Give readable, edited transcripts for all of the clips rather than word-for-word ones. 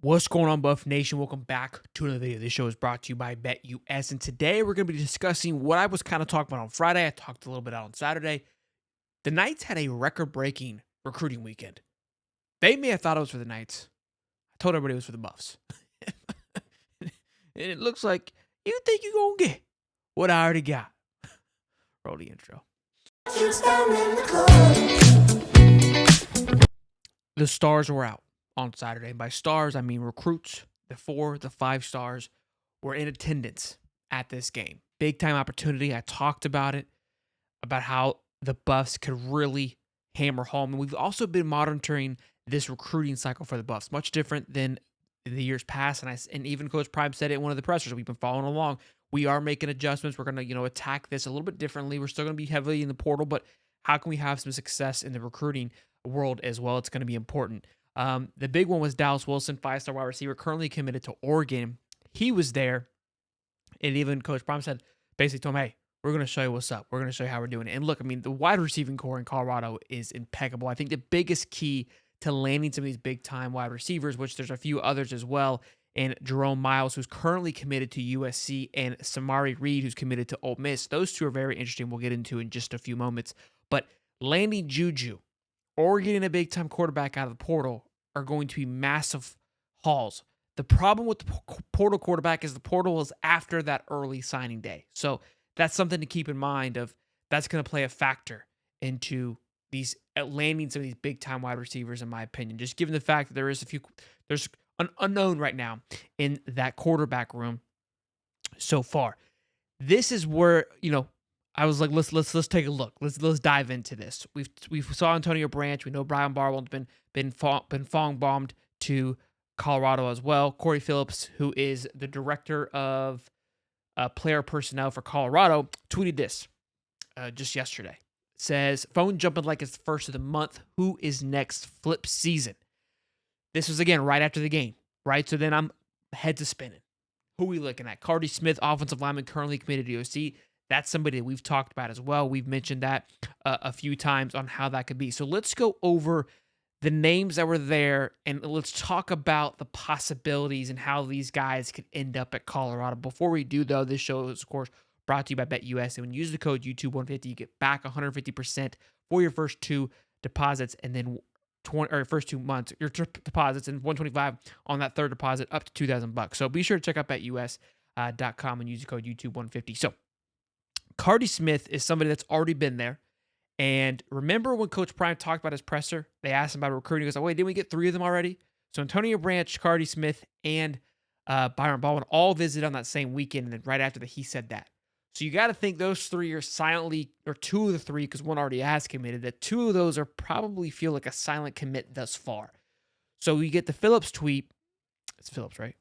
What's going on, Buff Nation? Welcome back to another video. This show is brought to you by BetUS, and today we're going to be discussing what I was kind of talking about on Friday. I talked a little bit out on Saturday. The Knights had a record-breaking recruiting weekend. They may have thought it was for the Knights. I told everybody it was for the Buffs. And it looks like you think you're going to get what I already got. Roll the intro. The stars were out on Saturday. And by stars, I mean recruits. The 4, the 5 stars were in attendance at this game. Big time opportunity. I talked about it, about how the Buffs could really hammer home. And we've also been monitoring this recruiting cycle for the Buffs, much different than in the years past. And even Coach Prime said it in one of the pressers. We've been following along. We are making adjustments. We're going to, attack this a little bit differently. We're still going to be heavily in the portal, but how can we have some success in the recruiting world as well? It's going to be important. The big one was Dallas Wilson, 5-star wide receiver, currently committed to Oregon. He was there, and even Coach Prime said, basically told him, hey, we're going to show you what's up. We're going to show you how we're doing it. And look, I mean, the wide receiving core in Colorado is impeccable. I think the biggest key to landing some of these big-time wide receivers, which there's a few others as well, and Jerome Miles, who's currently committed to USC, and Samari Reed, who's committed to Ole Miss. Those two are very interesting. We'll get into in just a few moments. But landing Juju or getting a big-time quarterback out of the portal are going to be massive hauls. The problem with the portal quarterback is the portal is after that early signing day. So that's something to keep in mind of that's going to play a factor into these landing some of these big-time wide receivers, in my opinion. Just given the fact that there's an unknown right now in that quarterback room so far. This is where, I was like, let's take a look. Let's dive into this. We saw Antonio Branch. We know Brian Barwell's been Fong bombed to Colorado as well. Corey Phillips, who is the director of player personnel for Colorado, tweeted this just yesterday. Says, phone jumping like it's the first of the month. Who is next? Flip season. This was, again, right after the game, right? So then I'm head to spinning. Who are we looking at? Cardi Smith, offensive lineman, currently committed to USC. That's somebody that we've talked about as well. We've mentioned that a few times on how that could be. So let's go over the names that were there, and let's talk about the possibilities and how these guys could end up at Colorado. Before we do, though, this show is, of course, brought to you by BetUS. And when you use the code YouTube150, you get back 150% for your first 2 deposits, and then first 2 months, your deposits, and 125 on that third deposit up to $2,000. So be sure to check out BetUS.com and use the code YouTube150. So Cardi Smith is somebody that's already been there. And remember when Coach Prime talked about his presser, they asked him about recruiting. He goes, oh, wait, didn't we get 3 of them already? So Antonio Branch, Cardi Smith, and Byron Baldwin all visited on that same weekend. And then right after that, he said that. So you got to think those 3 are silently, or 2 of the 3, because one already has committed, that 2 of those are probably feel like a silent commit thus far. So you get the Phillips tweet. It's Phillips, right?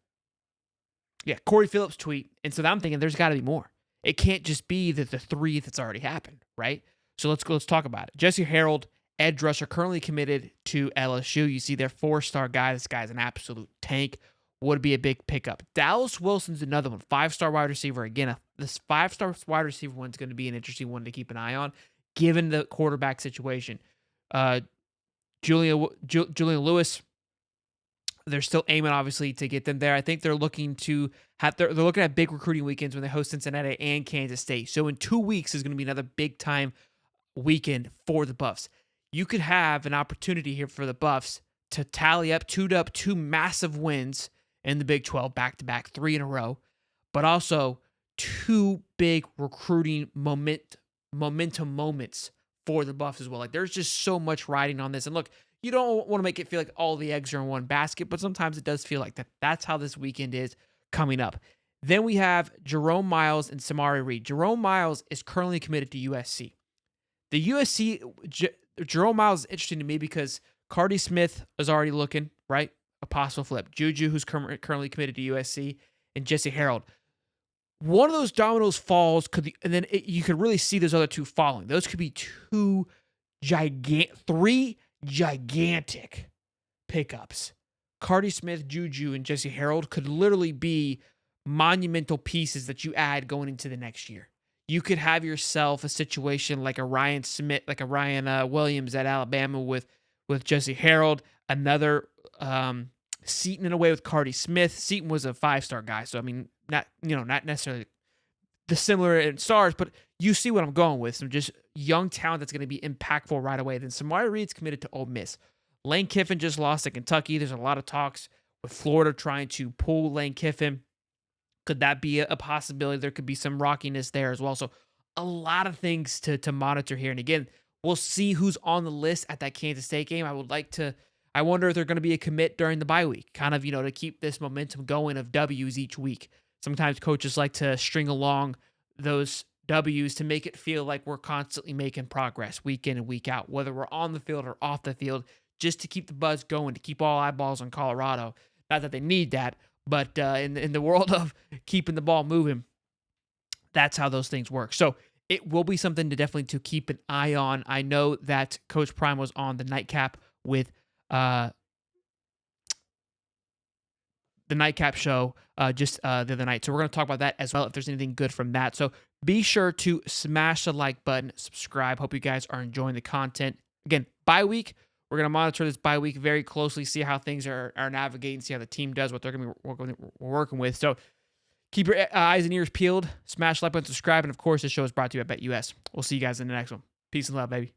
Yeah, Corey Phillips tweet. And so I'm thinking there's got to be more. It can't just be that the 3 that's already happened, right? So let's talk about it. Jesse Harold, edge rusher, currently committed to LSU. You see their 4-star guy. This guy's an absolute tank. Would be a big pickup. Dallas Wilson's another one. 5-star wide receiver. Again, this 5-star wide receiver one's going to be an interesting one to keep an eye on, given the quarterback situation. Julian Lewis, they're still aiming, obviously, to get them there. I think they're looking to they're looking at big recruiting weekends when they host Cincinnati and Kansas State. So in 2 weeks is going to be another big time weekend for the Buffs. You could have an opportunity here for the Buffs to tally up 2 massive wins in the Big 12, back-to-back, 3 in a row, but also 2 big recruiting momentum moments for the Buffs as well. Like, there's just so much riding on this. And look, you don't want to make it feel like all the eggs are in one basket, but sometimes it does feel like that. That's how this weekend is coming up. Then we have Jerome Miles and Samari Reed. Jerome Miles is currently committed to USC. The USC, Jerome Miles is interesting to me because Cardi Smith is already looking, right? A possible flip. Juju, who's currently committed to USC, and Jesse Harold. One of those dominoes falls, you could really see those other 2 falling. Those could be 3 gigantic pickups. Cardi Smith, Juju, and Jesse Harold could literally be monumental pieces that you add going into the next year. You could have yourself a situation like a Ryan Smith, like a Ryan Williams at Alabama with Jesse Harold, another Seaton in a way with Cardi Smith. Seaton was a 5-star guy, so I mean, not necessarily the similar in stars, but you see what I'm going with. Some just young talent that's going to be impactful right away. Then Samari Reed's committed to Ole Miss. Lane Kiffin just lost to Kentucky. There's a lot of talks with Florida trying to pull Lane Kiffin. Could that be a possibility? There could be some rockiness there as well. So a lot of things to monitor here. And again, we'll see who's on the list at that Kansas State game. I wonder if they're going to be a commit during the bye week, kind of, to keep this momentum going of W's each week. Sometimes coaches like to string along those W's to make it feel like we're constantly making progress week in and week out, whether we're on the field or off the field, just to keep the buzz going, to keep all eyeballs on Colorado. Not that they need that, but in the world of keeping the ball moving, that's how those things work. So it will be something to keep an eye on. I know that Coach Prime was on the nightcap with the nightcap show just the other night. So we're going to talk about that as well if there's anything good from that. So be sure to smash the like button, subscribe. Hope you guys are enjoying the content. Again, bye week. We're going to monitor this bye week very closely, see how things are navigating, see how the team does, what they're going to be working with. So keep your eyes and ears peeled. Smash the like button, subscribe. And of course, this show is brought to you by BetUS. We'll see you guys in the next one. Peace and love, baby.